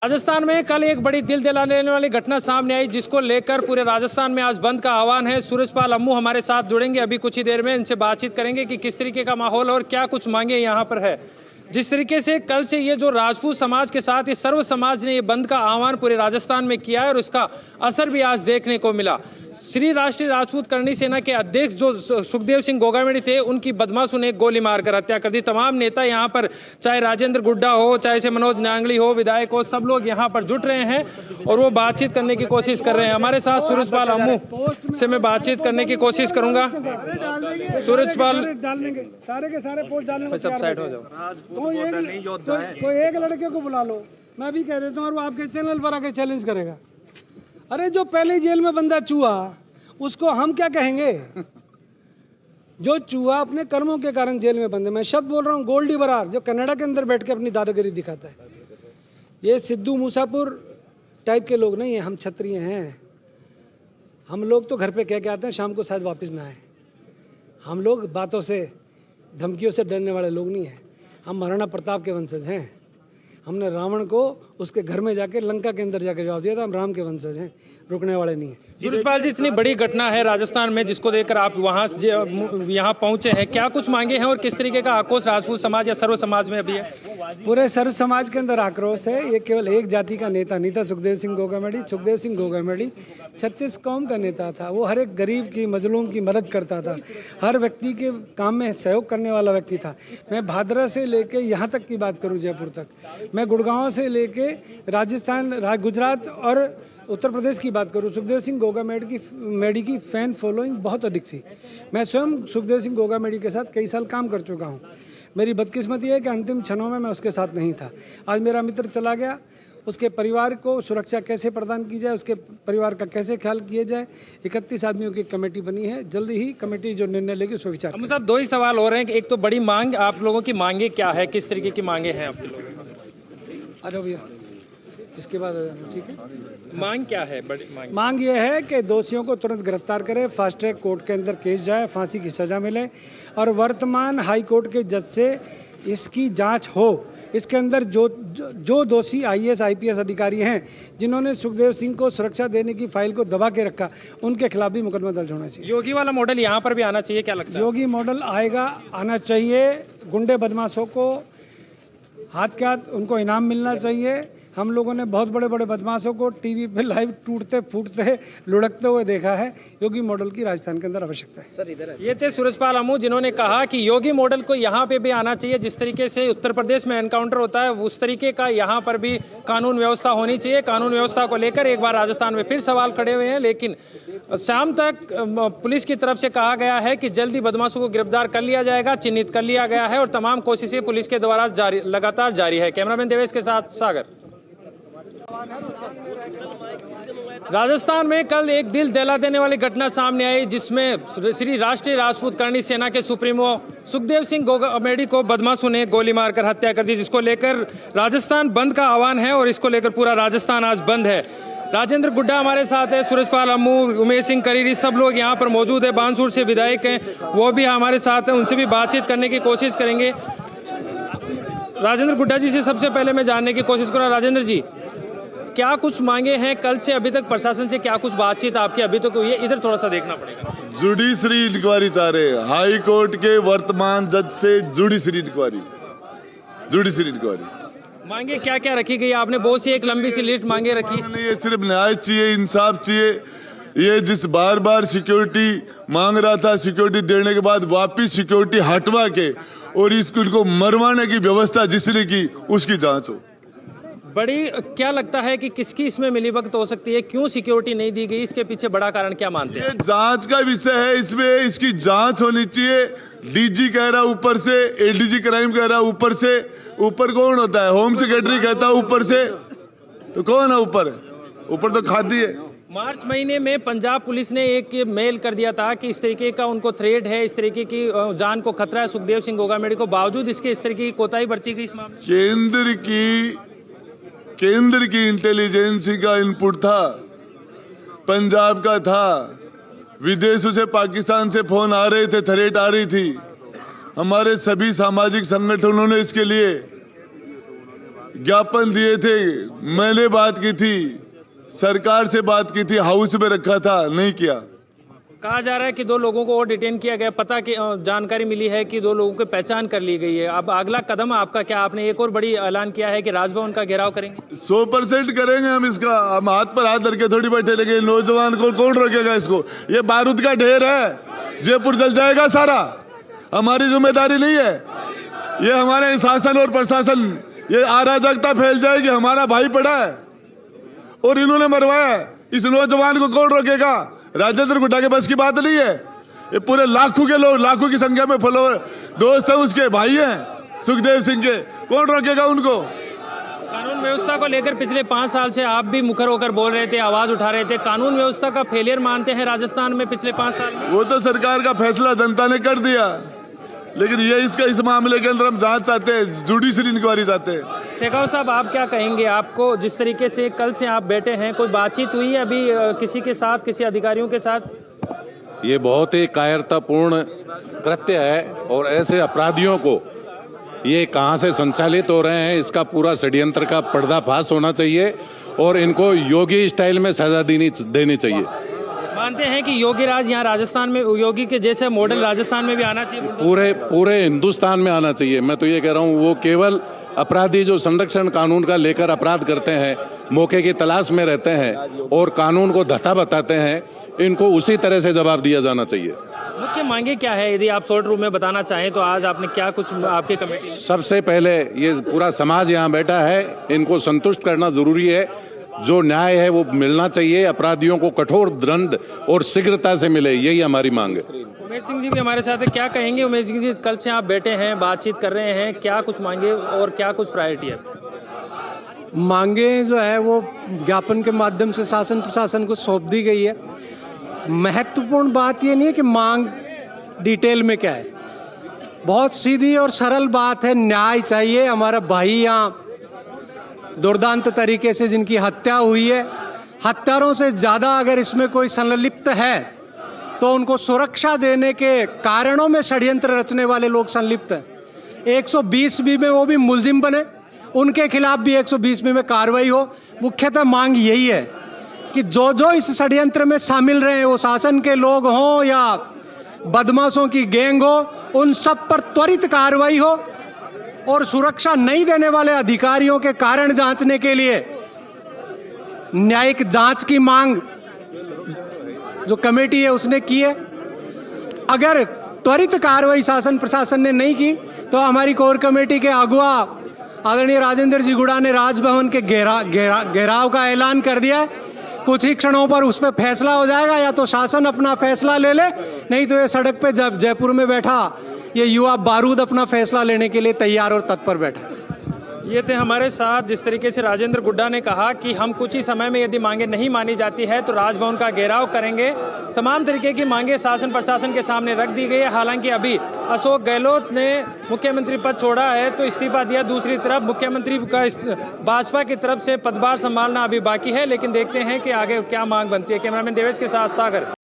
राजस्थान में कल एक बड़ी दिल दहलाने वाली घटना सामने आई, जिसको लेकर पूरे राजस्थान में आज बंद का आह्वान है। सूरजपाल अम्मू हमारे साथ जुड़ेंगे अभी कुछ ही देर में, इनसे बातचीत करेंगे कि किस तरीके का माहौल और क्या कुछ मांगे यहाँ पर है। जिस तरीके से कल से ये जो राजपूत समाज के साथ ये सर्व समाज ने ये बंद का आह्वान पूरे राजस्थान में किया है और इसका असर भी आज देखने को मिला। श्री राष्ट्रीय राजपूत करणी सेना के अध्यक्ष जो सुखदेव सिंह गोगामेडी थे, उनकी बदमाशों ने गोली मारकर हत्या कर दी। तमाम नेता यहाँ पर, चाहे राजेंद्र गुड्डा हो, चाहे से मनोज नांगली हो, विधायक हो, सब लोग यहाँ पर जुट रहे हैं और वो बातचीत करने की कोशिश कर रहे हैं। हमारे साथ सूरजपाल अम्मू से मैं बातचीत करने की कोशिश करूंगा। सूरजपाल सारे के सारे पोस्ट डालने, सब साइड हो जाओ। कोई एक लड़के को बुला लो, मैं भी कह देता हूँ, और वो आपके चैनल पर आके चैलेंज करेगा। अरे जो पहले जेल में बंदा चूहा, उसको हम क्या कहेंगे? जो चूहा अपने कर्मों के कारण जेल में बंद है। मैं शब्द बोल रहा हूँ, गोल्डी बरार जो कनाडा के अंदर बैठ के अपनी दादागिरी दिखाता है। ये सिद्धू मूसापुर टाइप के लोग नहीं है, हम क्षत्रिय हैं। हम लोग तो घर पे कह के आते हैं शाम को शायद वापस ना आए। हम लोग बातों से, धमकियों से डरने वाले लोग नहीं हैं। हम महाराणा प्रताप के वंशज हैं। हमने रावण को उसके घर में जाके लंका के अंदर जाके जवाब दिया था। हम राम के वंशज हैं, रुकने वाले नहीं हैं। सूरजपाल जी, इतनी बड़ी घटना है राजस्थान में, जिसको लेकर आप वहां यहाँ पहुंचे हैं, क्या कुछ मांगे हैं और किस तरीके का आक्रोश राजपूत समाज या सर्व समाज में अभी है? पूरे सर्व समाज के अंदर आक्रोश है। ये केवल एक जाति का नेता नहीं था सुखदेव सिंह गोगामेडी। सुखदेव सिंह गोगामेडी 36 कौम का नेता था। वो हर एक गरीब की, मजलूम की मदद करता था। हर व्यक्ति के काम में सहयोग करने वाला व्यक्ति था। मैं भादरा से लेके यहाँ तक की बात करूँ, जयपुर तक, मैं गुड़गांव से लेके राजस्थान, गुजरात और उत्तर प्रदेश की बात करूं, सुखदेव सिंह गोगामेडी की फैन फॉलोइंग बहुत अधिक थी। मैं स्वयं सुखदेव सिंह गोगामेडी के साथ कई साल काम कर चुका हूं। मेरी बदकिस्मती है कि अंतिम क्षणों में मैं उसके साथ नहीं था। आज मेरा मित्र चला गया, उसके परिवार को सुरक्षा कैसे प्रदान की जाए, उसके परिवार का कैसे ख्याल किया जाए। 31 आदमियों की कमेटी बनी है। जल्दी ही कमेटी जो निर्णय लेगी उस पर विचार। हम साहब, दो ही सवाल हो रहे हैं। एक तो बड़ी मांग, आप लोगों की मांगे क्या है, किस तरीके की मांगे हैं आपके लोगों? अरे भैया, इसके बाद ठीक है। मांग क्या है? बड़ी मांग ये है कि दोषियों को तुरंत गिरफ्तार करें, फास्ट ट्रैक कोर्ट के अंदर केस जाए, फांसी की सजा मिले और वर्तमान हाई कोर्ट के जज से इसकी जांच हो। इसके अंदर जो दोषी IAS IPS अधिकारी हैं, जिन्होंने सुखदेव सिंह को सुरक्षा देने की फाइल को दबा के रखा, उनके खिलाफ भी मुकदमा दर्ज होना चाहिए। योगी वाला मॉडल यहाँ पर भी आना चाहिए, क्या लगता है? योगी मॉडल आना चाहिए। गुंडे बदमाशों को हाथ के हाथ उनको इनाम मिलना चाहिए। हम लोगों ने बहुत बड़े बड़े बदमाशों को टीवी पे लाइव टूटते फूटते लुढ़कते हुए देखा है। योगी मॉडल की राजस्थान के अंदर आवश्यकता है। सर इधर ये थे सूरजपाल अम्मू, जिन्होंने कहा कि योगी मॉडल को यहाँ पे भी आना चाहिए। जिस तरीके से उत्तर प्रदेश में एनकाउंटर होता है, उस तरीके का यहाँ पर भी कानून व्यवस्था होनी चाहिए। कानून व्यवस्था को लेकर एक बार राजस्थान में फिर सवाल खड़े हुए हैं, लेकिन शाम तक पुलिस की तरफ से कहा गया है कि जल्दी बदमाशों को गिरफ्तार कर लिया जाएगा, चिन्हित कर लिया गया है और तमाम कोशिशें पुलिस के द्वारा लगातार जारी है। कैमरामैन देवेश के साथ सागर। राजस्थान में कल एक दिल दहला देने वाली घटना सामने आई, जिसमें श्री राष्ट्रीय राजपूत करणी सेना के सुप्रीमो सुखदेव सिंह गोगामेडी को बदमाशों ने गोली मारकर हत्या कर दी, जिसको लेकर राजस्थान बंद का आह्वान है और इसको लेकर पूरा राजस्थान आज बंद है। राजेंद्र गुड्डा हमारे साथ है, सूरजपाल अम्मू, उमेश सिंह करीरी, सब लोग यहाँ पर मौजूद है। बानसूर से विधायक हैं, वो भी हमारे साथ हैं, उनसे भी बातचीत करने की कोशिश करेंगे। राजेंद्र गुड्डा जी से सबसे पहले मैं जानने की कोशिश करूँ, राजेंद्र जी, क्या कुछ मांगे हैं कल से अभी तक? प्रशासन से क्या कुछ बातचीत आपकी अभी तक हुई है? इधर थोड़ा सा देखना पड़ेगा। जुडिशरी इंक्वायरी चाह रहे हैं, हाई कोर्ट के वर्तमान जज से जुडिशरी इंक्वायरी। मांगे क्या क्या रखी गई? आपने बहुत सी एक लंबी सी लिस्ट मांगे रखी। ये सिर्फ न्याय चाहिए, इंसाफ चाहिए। ये जिस बार बार सिक्योरिटी मांग रहा था, सिक्योरिटी देने के बाद वापिस सिक्योरिटी हटवा के और इनको मरवाने की व्यवस्था जिसने की, उसकी जांच हो। बड़ी क्या लगता है कि किसकी इसमें मिलीभगत हो सकती है? क्यों सिक्योरिटी नहीं दी गई? इसके पीछे बड़ा कारण क्या मानते हैं? ये जांच का विषय है, इसमें इसकी जांच होनी चाहिए। DG कह रहा ऊपर से, ADG क्राइम कह रहा ऊपर से। ऊपर कौन होता है? होम सेक्रेटरी कहता है ऊपर से, तो कौन है ऊपर? ऊपर तो खादी है। मार्च महीने में पंजाब पुलिस ने एक मेल कर दिया था कि इस तरीके का उनको थ्रेट है, इस तरीके की जान को खतरा है सुखदेव सिंह गोगामेडी को, बावजूद इसके इस तरीके की कोताही बरती गई इस मामले। केंद्र की इंटेलिजेंसी का इनपुट था, पंजाब का था, विदेशों से, पाकिस्तान से फोन आ रहे थे, थ्रेट आ रही थी। हमारे सभी सामाजिक संगठनों ने इसके लिए ज्ञापन दिए थे, मैंने बात की थी, सरकार से बात की थी, हाउस में रखा था, नहीं किया। कहा जा रहा है कि 2 लोगों को और डिटेन किया गया, पता की जानकारी मिली है कि 2 लोगों की पहचान कर ली गई है। अब अगला कदम आपका क्या? आपने एक और बड़ी ऐलान किया है कि राजभवन का घेराव करेंगे। 100% करेंगे हम इसका। हम हाथ पर हाथ धर के थोड़ी बैठे रहेंगे। नौजवान को कौन रोकेगा इसको? ये बारूद का ढेर है, जयपुर जल जाएगा सारा। हमारी जिम्मेदारी नहीं है ये। हमारे शासन और प्रशासन, ये अराजकता फैल जाएगी। हमारा भाई पड़ा है और इन्होंने मरवाया है। इस नौजवान को कौन रोकेगा? राजेंद्र गुड्डा के बस की बात नहीं है। ये पूरे लाखों के लोग, लाखों की संख्या में फॉलोअर, दोस्त है उसके, भाई हैं सुखदेव सिंह के, कौन रोकेगा उनको? कानून व्यवस्था को लेकर पिछले 5 साल से आप भी मुखर होकर बोल रहे थे, आवाज उठा रहे थे। कानून व्यवस्था का फेलियर मानते हैं राजस्थान में पिछले 5 साल में? वो तो सरकार का फैसला जनता ने कर दिया, लेकिन ये इस मामले के अंदर हम जांच चाहते हैं, जुडिशरी इंक्वायरी चाहते हैं। शेखावत साहब, आप क्या कहेंगे? आपको जिस तरीके से कल से आप बैठे हैं, कोई बातचीत हुई है अभी किसी के साथ, किसी अधिकारियों के साथ? ये बहुत ही कायरतापूर्ण कृत्य है और ऐसे अपराधियों को ये कहाँ से संचालित हो रहे हैं, इसका पूरा षड्यंत्र का पर्दाफाश होना चाहिए और इनको योगी स्टाइल में सजा देनी चाहिए। मानते हैं कि योगी राज यहाँ राजस्थान में, योगी के जैसे मॉडल राजस्थान में भी आना चाहिए? पूरे हिंदुस्तान में आना चाहिए। मैं तो ये कह रहा हूँ, वो केवल अपराधी जो संरक्षण कानून का लेकर अपराध करते हैं, मौके की तलाश में रहते हैं और कानून को धत्ता बताते हैं, इनको उसी तरह से जवाब दिया जाना चाहिए। मुख्य मांगे क्या है, यदि आप शॉर्ट रूप में बताना चाहें तो? आज आपने क्या कुछ आपके कमेटी? सबसे पहले ये पूरा समाज यहाँ बैठा है, इनको संतुष्ट करना जरूरी है। जो न्याय है वो मिलना चाहिए, अपराधियों को कठोर दंड और शीघ्रता से मिले, यही हमारी मांग है। उमेश सिंह जी भी हमारे साथ है, क्या कहेंगे? उमेश सिंह जी, कल से आप बैठे हैं, बातचीत कर रहे हैं, क्या कुछ मांगे और क्या कुछ प्रायोरिटी है? मांगे जो है वो ज्ञापन के माध्यम से शासन प्रशासन को सौंप दी गई है। महत्वपूर्ण बात ये नहीं है कि मांग डिटेल में क्या है, बहुत सीधी और सरल बात है। न्याय चाहिए। हमारा भाई यहाँ दुर्दांत तरीके से जिनकी हत्या हुई है, हत्यारों से ज़्यादा अगर इसमें कोई संलिप्त है तो उनको सुरक्षा देने के कारणों में षड्यंत्र रचने वाले लोग संलिप्त हैं। 120B में वो भी मुलजिम बने, उनके खिलाफ भी 120B में कार्रवाई हो। मुख्यतः मांग यही है कि जो इस षड्यंत्र में शामिल रहे, वो शासन के लोग हों या बदमाशों की गैंग हो, उन सब पर त्वरित कार्रवाई हो और सुरक्षा नहीं देने वाले अधिकारियों के कारण जांचने के लिए न्यायिक जांच की मांग जो कमेटी है उसने की है। अगर त्वरित कार्रवाई शासन प्रशासन ने नहीं की तो हमारी कोर कमेटी के अगुवा आदरणीय राजेंद्र जी गुड़ा ने राजभवन के घेराव का ऐलान कर दिया है। कुछ ही क्षणों पर उस पर फैसला हो जाएगा, या तो शासन अपना फैसला ले ले, नहीं तो ये सड़क पे जब जयपुर में बैठा ये युवा बारूद अपना फैसला लेने के लिए तैयार और तत्पर बैठा है। ये थे हमारे साथ। जिस तरीके से राजेंद्र गुड्डा ने कहा कि हम कुछ ही समय में यदि मांगे नहीं मानी जाती है तो राजभवन का घेराव करेंगे। तमाम तरीके की मांगे शासन प्रशासन के सामने रख दी गई है। हालांकि अभी अशोक गहलोत ने मुख्यमंत्री पद छोड़ा है तो इस्तीफा दिया, दूसरी तरफ मुख्यमंत्री का भाजपा की तरफ से पदभार संभालना अभी बाकी है, लेकिन देखते हैं कि आगे क्या मांग बनती है। कैमरामैन देवेश के साथ सागर।